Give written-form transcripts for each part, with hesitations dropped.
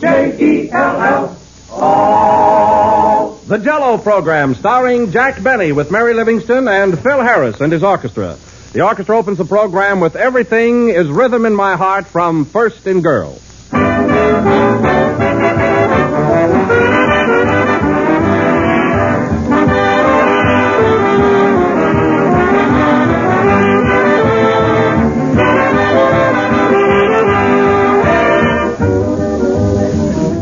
J-E-L-L-O. The Jell-O program, starring Jack Benny with Mary Livingston and Phil Harris and his orchestra. The orchestra opens the program with Everything is Rhythm in My Heart from First in Girl.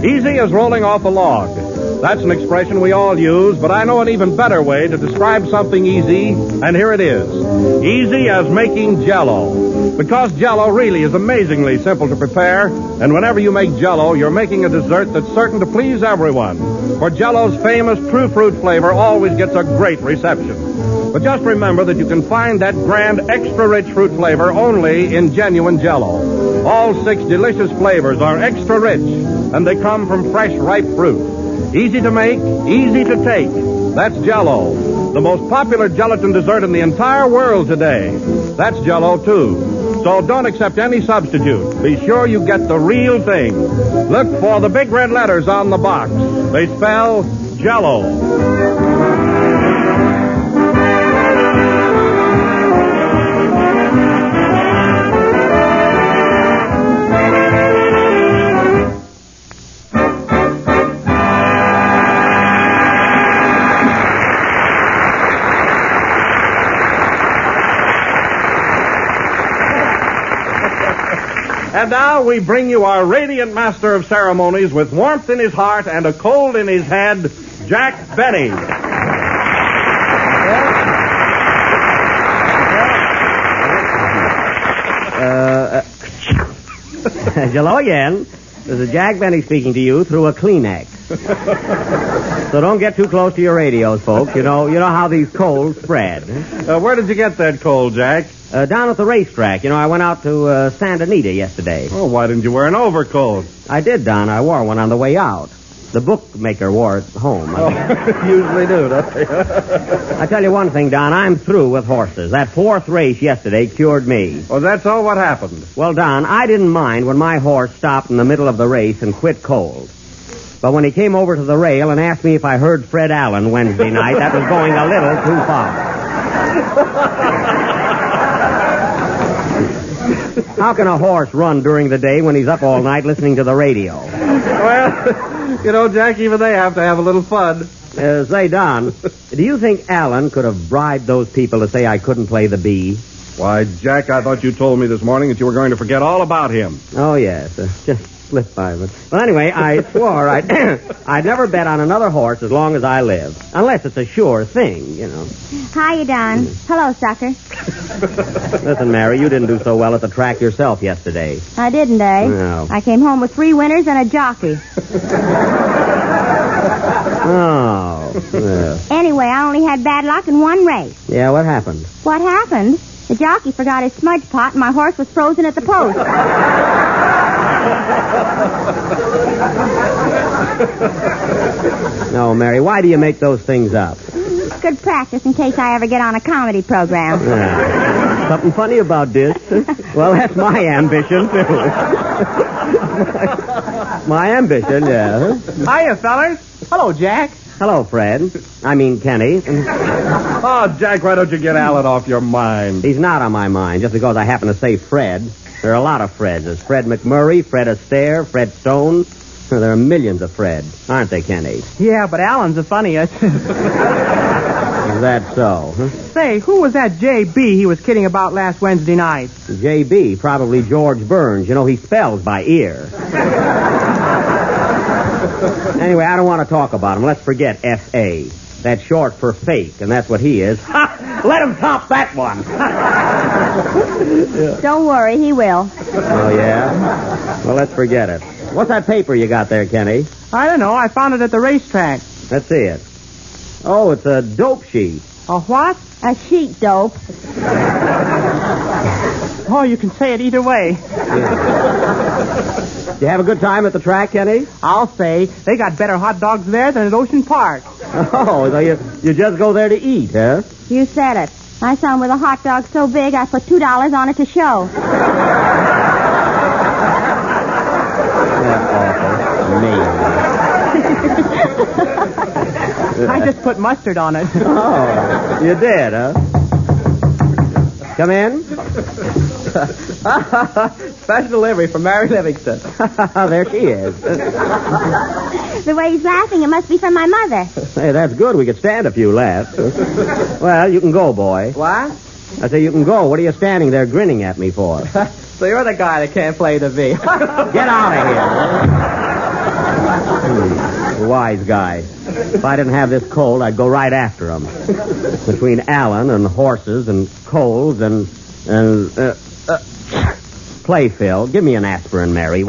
Easy as rolling off a log. That's an expression we all use, but I know an even better way to describe something easy, and here it is. Easy as making Jell-O. Because Jell-O really is amazingly simple to prepare, and whenever you make Jell-O, you're making a dessert that's certain to please everyone. For Jell-O's famous true fruit flavor always gets a great reception. But just remember that you can find that grand extra-rich fruit flavor only in genuine Jell-O. All 6 delicious flavors are extra rich, and they come from fresh, ripe fruit. Easy to make, easy to take. That's Jell-O, the most popular gelatin dessert in the entire world today. That's Jell-O, too. So don't accept any substitute. Be sure you get the real thing. Look for the big red letters on the box. They spell Jell-O. And now we bring you our radiant master of ceremonies with warmth in his heart and a cold in his head, Jack Benny. Hello again. This is Jack Benny speaking to you through a Kleenex. So don't get too close to your radios, folks. You know how these colds spread. Where did you get that cold, Jack? Down at the racetrack. I went out to Santa Anita yesterday. Oh, why didn't you wear an overcoat? I did, Don. I wore one on the way out. The bookmaker wore it home. Usually do, don't they? I tell you one thing, Don. I'm through with horses. That 4th race yesterday cured me. Oh, that's all? What happened? Well, Don, I didn't mind when my horse stopped in the middle of the race and quit cold. But when he came over to the rail and asked me if I heard Fred Allen Wednesday night, that was going a little too far. How can a horse run during the day when he's up all night listening to the radio? Well, Jack, even they have to have a little fun. Say, Don, do you think Allen could have bribed those people to say I couldn't play the bee? Why, Jack, I thought you told me this morning that you were going to forget all about him. Oh, yes. Just slipped by me. Well, anyway, I swore I'd never bet on another horse as long as I live. Unless it's a sure thing, Hiya, Don. Hello, sucker. Listen, Mary, you didn't do so well at the track yourself yesterday. I didn't, eh? No. I came home with 3 winners and a jockey. Oh. Yeah. Anyway, I only had bad luck in 1 race. Yeah, what happened? What happened? The jockey forgot his smudge pot and my horse was frozen at the post. No, Mary, why do you make those things up? Good practice in case I ever get on a comedy program. Yeah. Something funny about this? Well, that's my ambition, too. My ambition, yeah. Hiya, fellas. Hello, Jack. Hello, Fred. I mean, Kenny. Oh, Jack, why don't you get Allen off your mind? He's not on my mind, just because I happen to say Fred. There are a lot of Freds. There's Fred McMurray, Fred Astaire, Fred Stone. There are millions of Fred, aren't they, Kenny? Yeah, but Alan's the funniest. Is that so? Huh? Say, who was that J.B. he was kidding about last Wednesday night? J.B., probably George Burns. He spells by ear. Anyway, I don't want to talk about him. Let's forget F.A. That's short for fake, and that's what he is. Ha! Let him top that one. Don't worry, he will. Oh, yeah? Well, let's forget it. What's that paper you got there, Kenny? I don't know. I found it at the racetrack. Let's see it. Oh, it's a dope sheet. A what? A sheet dope. Oh, you can say it either way. Yeah. You have a good time at the track, Kenny? I'll say. They got better hot dogs there than at Ocean Park. Oh, so you just go there to eat, huh? You said it. I saw him with a hot dog so big I put $2 on it to show. That's awful. I just put mustard on it. Oh, you did, huh? Come in. Special delivery from Mary Livingston. There she is. The way he's laughing, it must be from my mother. Hey, that's good. We could stand a few laughs. Well, you can go, boy. What? I say you can go. What are you standing there grinning at me for? So you're the guy that can't play the V. Get out of here. Wise guy. If I didn't have this cold, I'd go right after him. Between Allen and horses and colds and play, Phil. Give me an aspirin, Mary.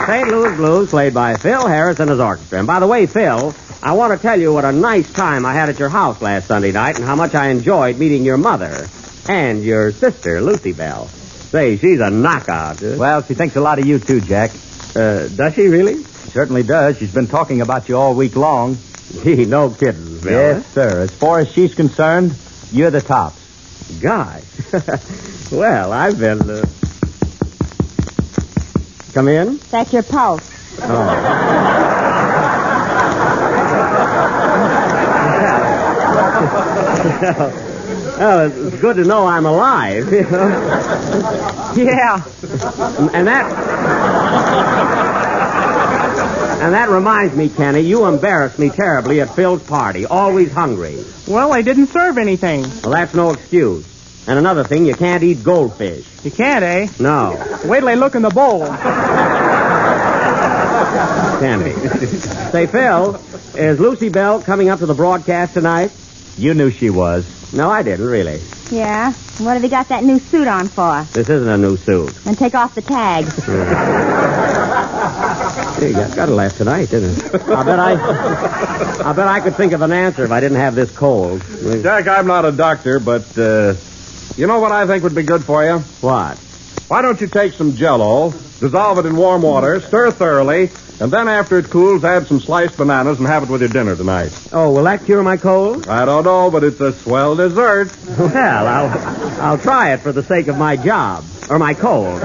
St. Louis Blues, played by Phil Harris and his orchestra. And by the way, Phil, I want to tell you what a nice time I had at your house last Sunday night and how much I enjoyed meeting your mother and your sister, Lucy Bell. Say, she's a knockout. Well, she thinks a lot of you, too, Jack. Does she really? She certainly does. She's been talking about you all week long. Gee, no kidding, Phil. Yes, sir. As far as she's concerned, you're the tops. Guy. Well, I've been... Come in? That's your pulse. Well, it's good to know I'm alive, you know. Yeah. And that reminds me, Kenny, you embarrassed me terribly at Phil's party. Always hungry. Well, they didn't serve anything. Well, that's no excuse. And another thing, you can't eat goldfish. You can't, eh? No. Wait till they look in the bowl. Candy. Say, Phil, is Lucy Bell coming up to the broadcast tonight? You knew she was. No, I didn't, really. Yeah? What have you got that new suit on for? This isn't a new suit. And take off the tag. Hey, you got to laugh tonight, didn't it? I bet I could think of an answer if I didn't have this cold. Jack, I'm not a doctor, but, you know what I think would be good for you? What? Why don't you take some Jell-O, dissolve it in warm water, stir thoroughly, and then after it cools, add some sliced bananas and have it with your dinner tonight. Oh, will that cure my cold? I don't know, but it's a swell dessert. Well, I'll try it for the sake of my job, or my cold.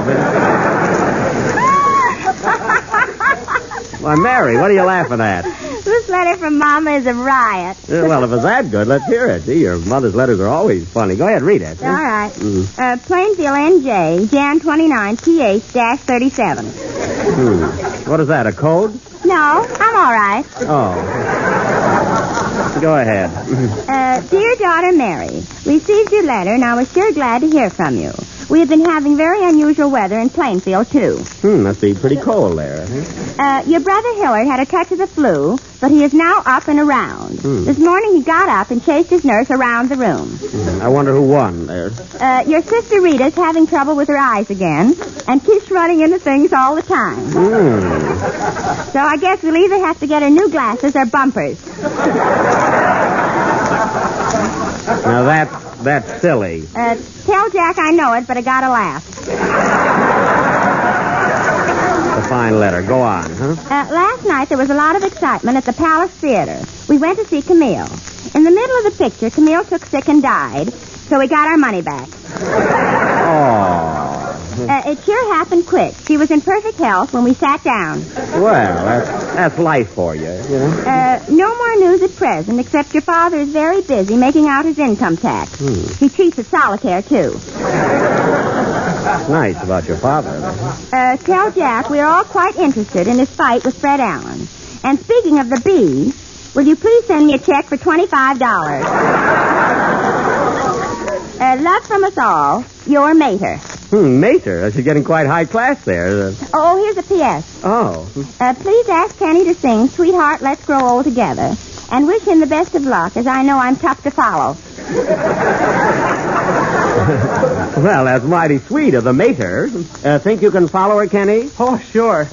Why, Mary, what are you laughing at? This letter from Mama is a riot. Well, if it's that good, let's hear it. See, your mother's letters are always funny. Go ahead, read it. All right. Plainfield, NJ, Jan 29, PH-37. What is that, a code? No, I'm all right. Oh. Go ahead. Dear daughter Mary, received your letter and I was sure glad to hear from you. We have been having very unusual weather in Plainfield, too. Must be pretty cold there. Your brother Hillard had a touch of the flu, but he is now up and around. This morning he got up and chased his nurse around the room. I wonder who won there. Your sister Rita's having trouble with her eyes again and keeps running into things all the time. So I guess we'll either have to get her new glasses or bumpers. Now, that's silly. Tell Jack I know it, but I gotta laugh. It's a fine letter. Go on, huh? Last night there was a lot of excitement at the Palace Theater. We went to see Camille. In the middle of the picture, Camille took sick and died, so we got our money back. Oh. It sure happened quick. She was in perfect health when we sat down. Well, that's life for you, you know. No more news at present, except your father is very busy making out his income tax. He cheats at solitaire, too. Nice about your father. Tell Jack we are all quite interested in his fight with Fred Allen. And speaking of the bee, will you please send me a check for $25? Love from us all, your Mater. Mater. She's getting quite high class there. Oh, here's a P.S. Oh. Please ask Kenny to sing Sweetheart, Let's Grow Old Together. And wish him the best of luck, as I know I'm tough to follow. Well, that's mighty sweet of the Mater. Think you can follow her, Kenny? Oh, sure.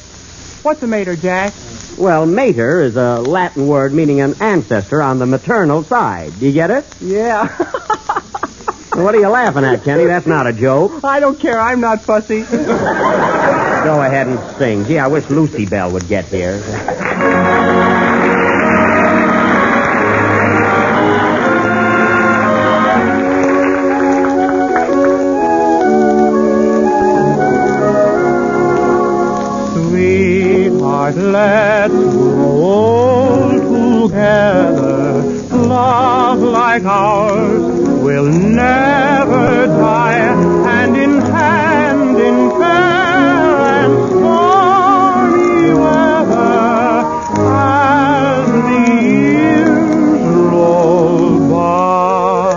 What's the mater, Jack? Well, mater is a Latin word meaning an ancestor on the maternal side. Do you get it? Yeah. What are you laughing at, Kenny? That's not a joke. I don't care. I'm not fussy. Go ahead and sing. Gee, I wish Lucy Bell would get here. Sweetheart, let's grow old together. Love like ours will never die, hand in fair and stormy weather, as the years roll by.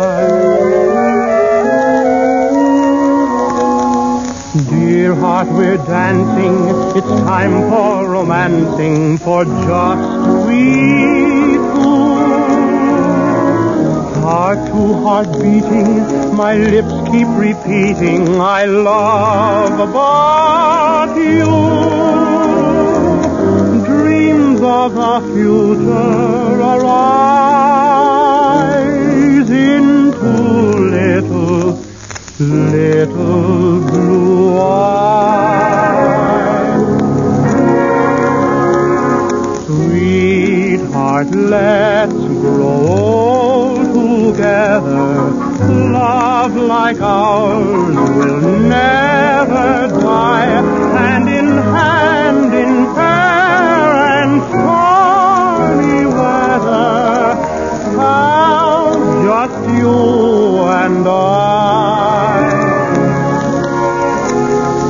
Dear heart, we're dancing, it's time for romancing, for just we two. Heart to heart beating, my lips keep repeating, I love but you. Dreams of the future arise into little blue eyes. Sweetheart, let's grow old together. Love like ours will never die. Hand in fair and stormy weather, how just you and I.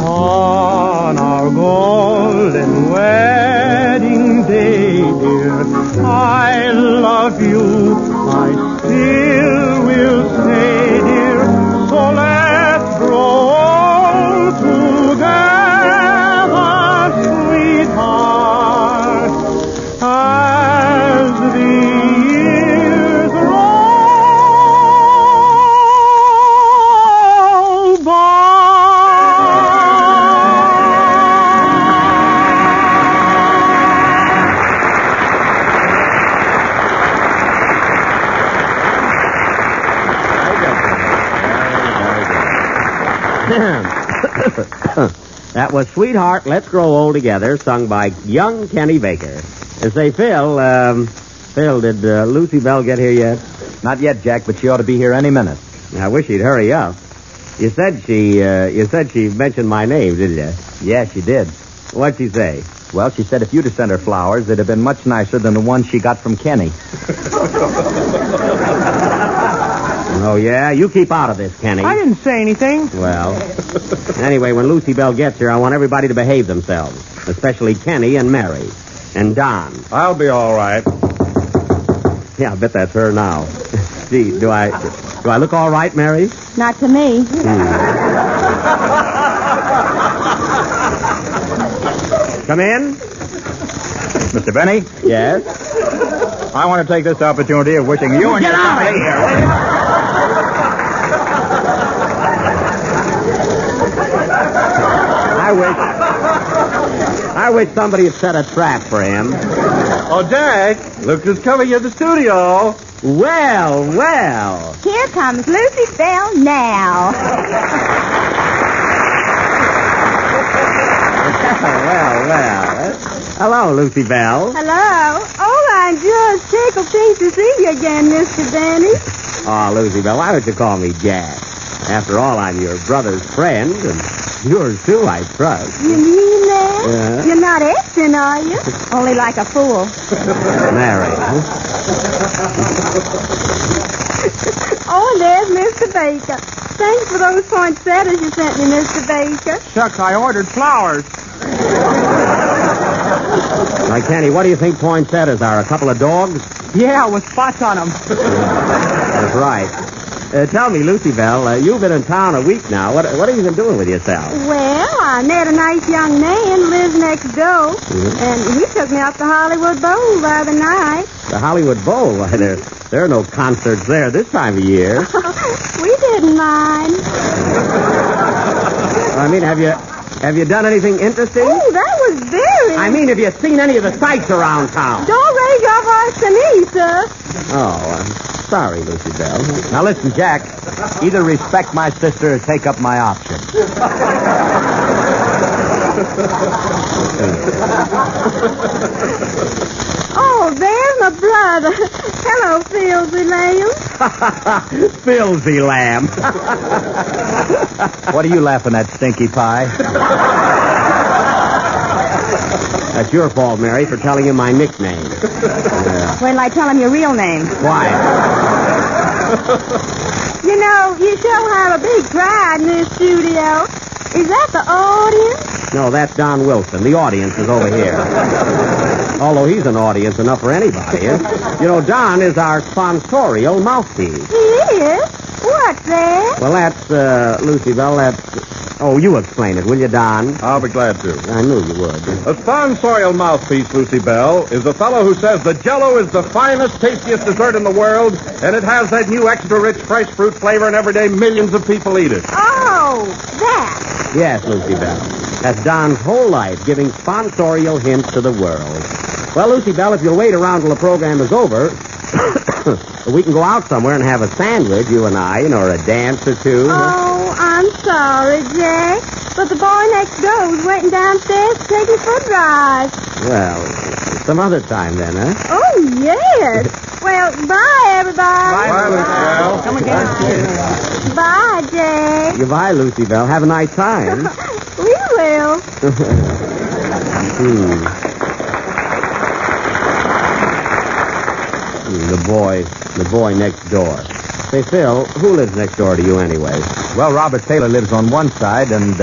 On our golden wedding day, dear, I love you, I still will stay, dear, so let's grow old together, sweetheart, as the years roll by. That was Sweetheart, Let's Grow Old Together, sung by young Kenny Baker. And say, Phil, did Lucy Bell get here yet? Not yet, Jack, but she ought to be here any minute. I wish she'd hurry up. You said she mentioned my name, didn't you? Yeah, she did. What'd she say? Well, she said if you'd have sent her flowers, they'd have been much nicer than the ones she got from Kenny. Oh, yeah? You keep out of this, Kenny. I didn't say anything. Well, anyway, when Lucy Bell gets here, I want everybody to behave themselves, especially Kenny and Mary and Don. I'll be all right. Yeah, I bet that's her now. Gee, do I look all right, Mary? Not to me. Come in. Mr. Benny, Yes. I want to take this opportunity of wishing you and Get your out of family here! I wish somebody had set a trap for him. Oh, Jack, look who's coming in the studio. Well. Here comes Lucy Bell now. well. Hello, Lucy Bell. Hello. Oh, I'm just tickled pink to see you again, Mr. Benny. Oh, Lucy Bell, why don't you call me Jack? After all, I'm your brother's friend, and yours too, I trust. You mean that? Yeah. You're not acting, are you? Only like a fool. Mary. Oh, and there's Mr. Baker. Thanks for those poinsettias you sent me, Mr. Baker. Shucks, I ordered flowers. Now, Kenny, what do you think poinsettias are? A couple of dogs? Yeah, with spots on them. That's right. Tell me, Lucy Bell, you've been in town a week now. What have you been doing with yourself? Well, I met a nice young man who lives next door, and he took me up to Hollywood Bowl the other night. The Hollywood Bowl? Why, there are no concerts there this time of year. We didn't mind. I mean, have you done anything interesting? Oh, that was very... I mean, have you seen any of the sights around town? Don't raise your voice to me, sir. Oh, I'm sorry, Lucy Bell. Now listen, Jack. Either respect my sister or take up my option. Oh, there's my brother. Hello, Filthy Lamb. Filthy lamb. What are you laughing at, Stinky Pie? That's your fault, Mary, for telling him my nickname. Yeah. Wait till I tell him your real name. Why? You know, you sure have a big crowd in this studio. Is that the audience? No, that's Don Wilson. The audience is over here. Although he's an audience enough for anybody. You know, Don is our sponsorial mouthpiece. He is? What's that? Well, that's, Lucy Bell, that's... Oh, you explain it, will you, Don? I'll be glad to. I knew you would. A sponsorial mouthpiece, Lucy Bell, is a fellow who says the Jell-O is the finest, tastiest dessert in the world, and it has that new extra-rich fresh fruit flavor, and every day millions of people eat it. Oh, that. Yes, Lucy Bell. That's Don's whole life, giving sponsorial hints to the world. Well, Lucy Bell, if you'll wait around till the program is over, we can go out somewhere and have a sandwich, you and I, or a dance or two. Oh, I'm sorry, Jack. But the boy next door was waiting downstairs to take his foot drive. Well, some other time then, huh? Oh, yes. Well, bye, everybody. Bye, Lucy Bell. Come again. Bye, Jack. Goodbye, Lucy Bell. Have a nice time. We will. The boy next door. Say, Phil, who lives next door to you anyway? Well, Robert Taylor lives on one side and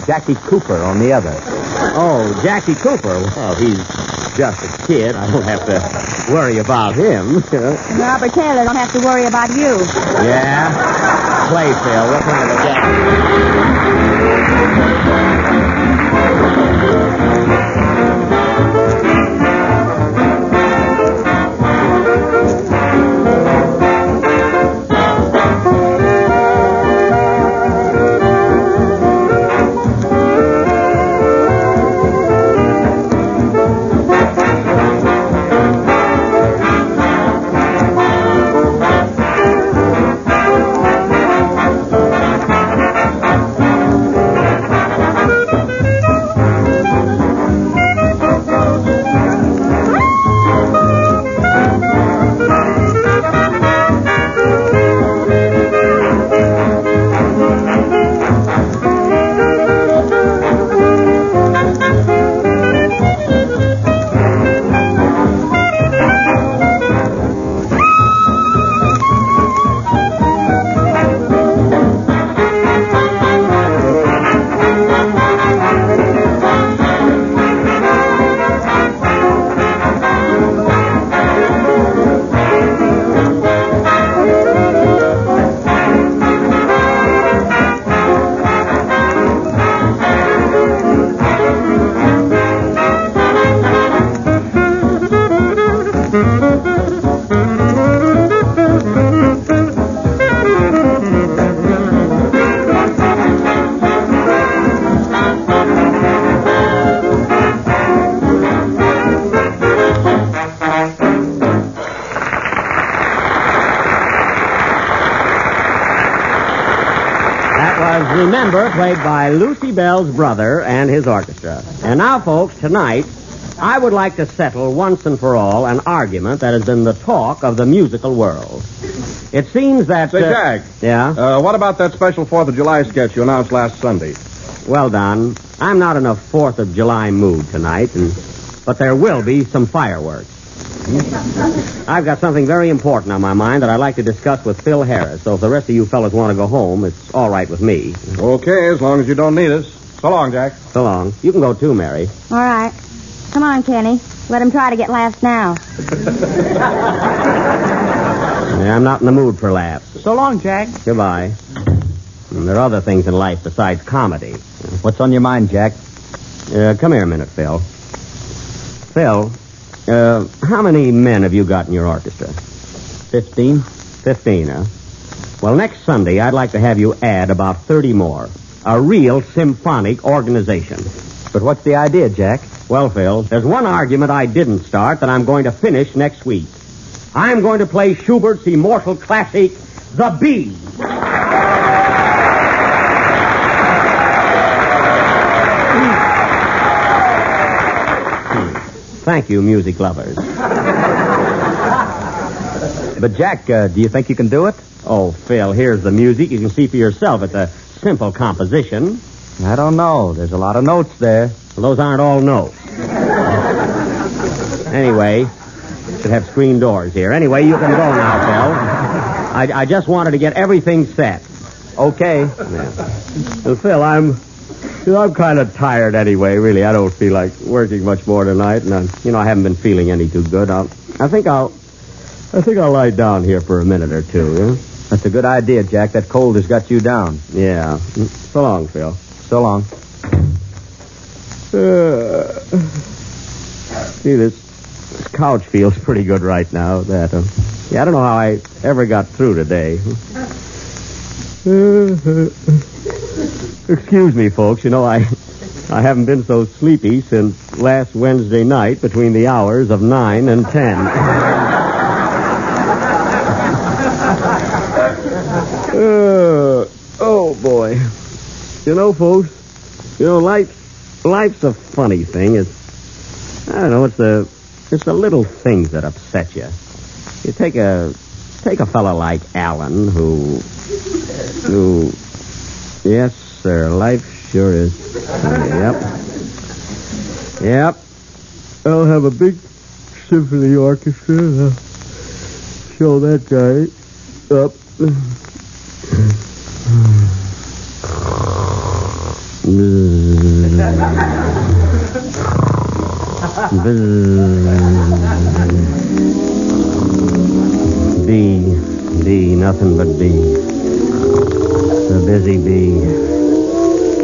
Jackie Cooper on the other. Oh, Jackie Cooper. Well, he's just a kid. I don't have to worry about him. Robert Taylor don't have to worry about you. Yeah? Play, Phil. What kind of a Jackie? remember, played by Lucy Bell's brother and his orchestra. And now, folks, tonight, I would like to settle once and for all an argument that has been the talk of the musical world. It seems that... Say, Jack. Yeah? What about that special 4th of July sketch you announced last Sunday? Well, Don, I'm not in a 4th of July mood tonight, but there will be some fireworks. I've got something very important on my mind that I'd like to discuss with Phil Harris, so if the rest of you fellas want to go home, it's all right with me. Okay, as long as you don't need us. So long, Jack. So long. You can go too, Mary. All right. Come on, Kenny. Let him try to get laughs now. Yeah, I'm not in the mood for laughs. So long, Jack. Goodbye. And there are other things in life besides comedy. What's on your mind, Jack? Come here a minute, Phil. Phil, how many men have you got in your orchestra? 15. 15, huh? Well, next Sunday, I'd like to have you add about 30 more. A real symphonic organization. But what's the idea, Jack? Well, Phil, there's one argument I didn't start that I'm going to finish next week. I'm going to play Schubert's immortal classic, The Bee. Thank you, music lovers. But, Jack, do you think you can do it? Oh, Phil, here's the music. You can see for yourself it's a simple composition. I don't know. There's a lot of notes there. Well, those aren't all notes. Anyway, should have screen doors here. Anyway, you can go now, Phil. I just wanted to get everything set. Okay. Yeah. Well, Phil, I'm kind of tired anyway, really. I don't feel like working much more tonight, and I haven't been feeling any too good. I think I'll lie down here for a minute or two. Yeah? That's a good idea, Jack. That cold has got you down. Yeah. So long, Phil. So long. See, this couch feels pretty good right now. I don't know how I ever got through today. Excuse me, folks. I haven't been so sleepy since last Wednesday night between the hours of 9 and 10. Oh, boy. Folks, life's a funny thing. It's the little things that upset you. You take a fella like Alan who yes, sir, life sure is funny. Yep. I'll have a big symphony orchestra and I'll show that guy up. Bee, nothing but bee. The busy bee.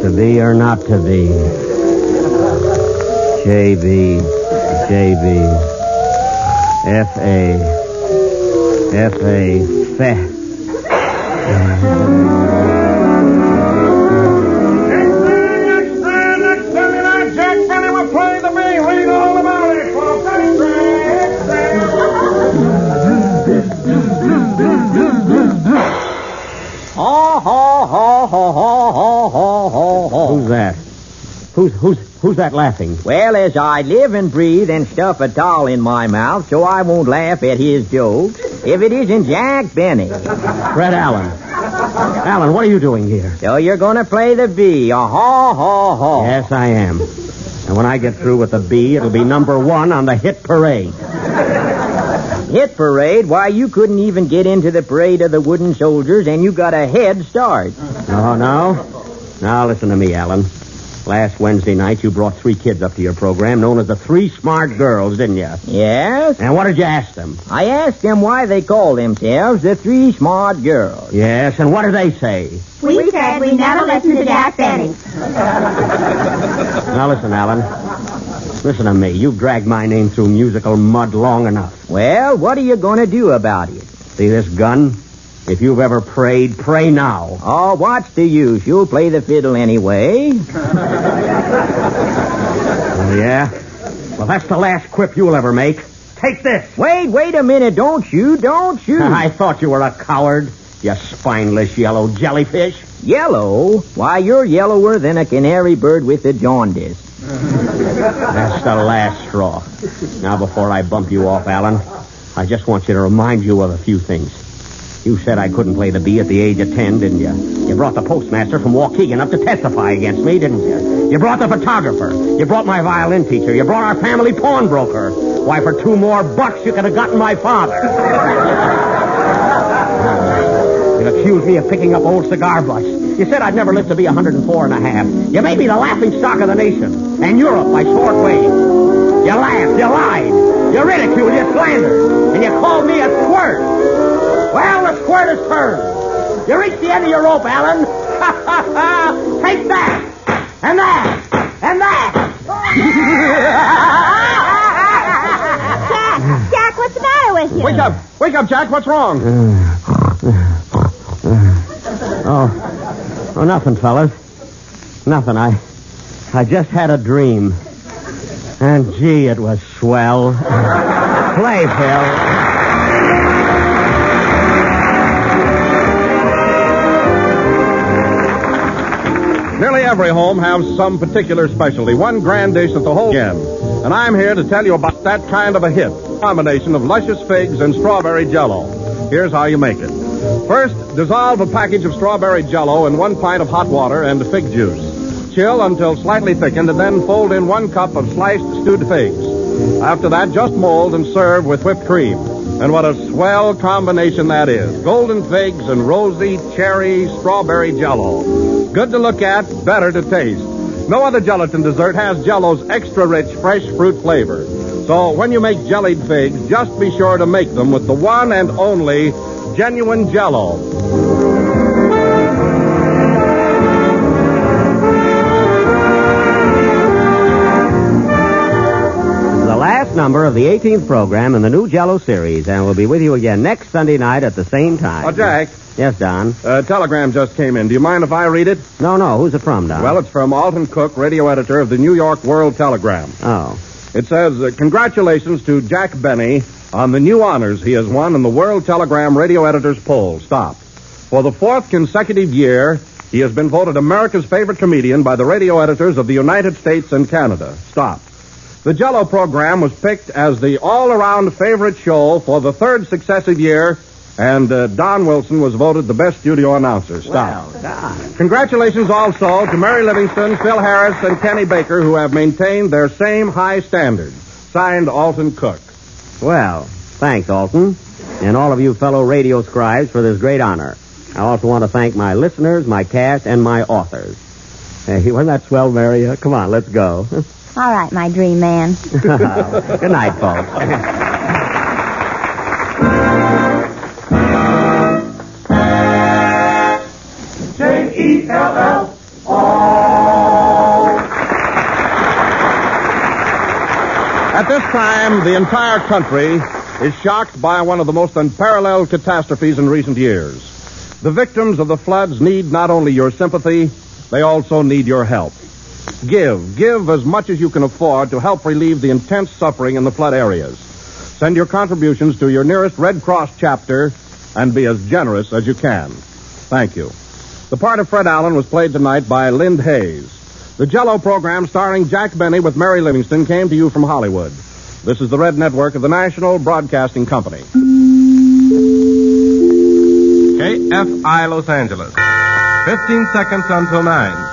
To be or not to be. J.B. F.A. Fe. Next Sunday night, Jack Benny will play The Bee. Read all about it, folks. Who's that? Who's that laughing? Well, as I live and breathe and stuff a doll in my mouth so I won't laugh at his jokes, if it isn't Jack Benny. Fred Allen. Allen, what are you doing here? So you're going to play The Bee, ha-ha-ha. Yes, I am. And when I get through with The Bee, it'll be number 1 on the hit parade. Hit parade? Why, you couldn't even get into the parade of the wooden soldiers, and you got a head start. Oh, no? Now, listen to me, Allen. Last Wednesday night, you brought 3 kids up to your program known as the 3 Smart Girls, didn't you? Yes? And what did you ask them? I asked them why they call themselves the 3 Smart Girls. Yes, and what did they say? We said we never listened to Jack Benny. Now, listen, Allen. Listen to me. You've dragged my name through musical mud long enough. Well, what are you going to do about it? See this gun? If you've ever prayed, pray now. Oh, what's the use? You'll play the fiddle anyway. Oh, yeah? Well, that's the last quip you'll ever make. Take this. Wait a minute. Don't shoot. I thought you were a coward. you spineless yellow jellyfish. Yellow? Why, you're yellower than a canary bird with a jaundice. That's the last straw. Now, before I bump you off, Alan, I just want you to remind you of a few things. You said I couldn't play the bee at the age of 10, didn't you? You brought the postmaster from Waukegan up to testify against me, didn't you? You brought the photographer. You brought my violin teacher. You brought our family pawnbroker. Why, for $2 more, you could have gotten my father. You accused me of picking up old cigar butts. You said I'd never live to be 104 and a half. You made me the laughing stock of the nation. And Europe by short wave. You laughed, you lied, you ridiculed, you slandered, and you called me a squirt. Well, the squirt has turned. You reached the end of your rope, Alan. Take that, and that, and that. Jack, what's the matter with you? Wake up, Jack. What's wrong? Oh, nothing, fellas. Nothing. I just had a dream. And, gee, it was swell. Play, Phil. Nearly every home has some particular specialty, one grand dish that the whole again. And I'm here to tell you about that kind of a hit. Combination of luscious figs and strawberry jello. Here's how you make it. First, dissolve a package of strawberry jello in 1 pint of hot water and fig juice. Chill until slightly thickened, and then fold in 1 cup of sliced stewed figs. After that, just mold and serve with whipped cream. And what a swell combination that is. Golden figs and rosy cherry strawberry jello. Good to look at, better to taste. No other gelatin dessert has Jello's extra rich fresh fruit flavor. So when you make jellied figs, just be sure to make them with the one and only genuine Jello. The last number of the 18th program in the new Jello series, and we'll be with you again next Sunday night at the same time. Oh, Jack. Yes, Don? A telegram just came in. Do you mind if I read it? No. Who's it from, Don? Well, it's from Alton Cook, radio editor of the New York World Telegram. Oh. It says, congratulations to Jack Benny on the new honors he has won in the World Telegram radio editors poll. Stop. For the 4th consecutive year, he has been voted America's favorite comedian by the radio editors of the United States and Canada. Stop. The Jello program was picked as the all-around favorite show for the 3rd successive year, and Don Wilson was voted the best studio announcer. Stop. Well, Don. Congratulations also to Mary Livingston, Phil Harris, and Kenny Baker, who have maintained their same high standards. Signed, Alton Cook. Well, thanks, Alton, and all of you fellow radio scribes for this great honor. I also want to thank my listeners, my cast, and my authors. Hey, wasn't that swell, Mary? Come on, let's go. All right, my dream man. Good night, folks. J-E-L-L. At this time, the entire country is shocked by one of the most unparalleled catastrophes in recent years. The victims of the floods need not only your sympathy, they also need your help. Give as much as you can afford to help relieve the intense suffering in the flood areas. Send your contributions to your nearest Red Cross chapter and be as generous as you can. Thank you. The part of Fred Allen was played tonight by Lind Hayes. The Jello program starring Jack Benny with Mary Livingston came to you from Hollywood. This is the Red Network of the National Broadcasting Company. KFI Los Angeles. 15 seconds until 9.